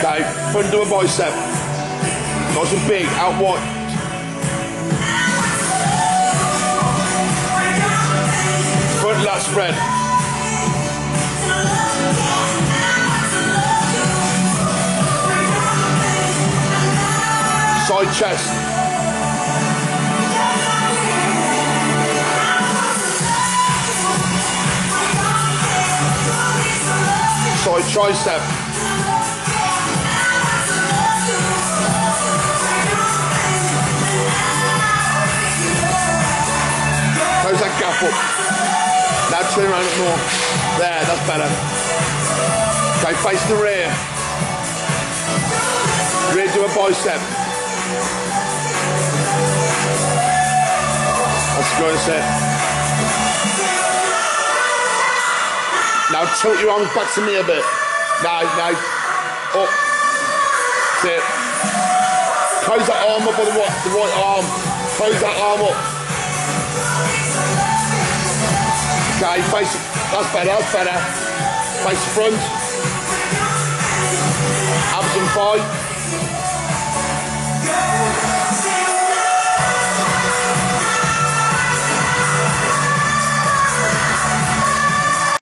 Okay, front do a bicep. Nice and big, out wide. Front lat spread. Side chest. Side tricep. Close that gap up. Now turn around it more. There, that's better. Okay, face the rear. Rear do a bicep. That's good, that's it. Now tilt your arms back to me a bit. Now, up. That's it. Close that arm up on the right arm. Close that arm up. Okay, face it. That's better, that's better. Face the front. Abs and thigh.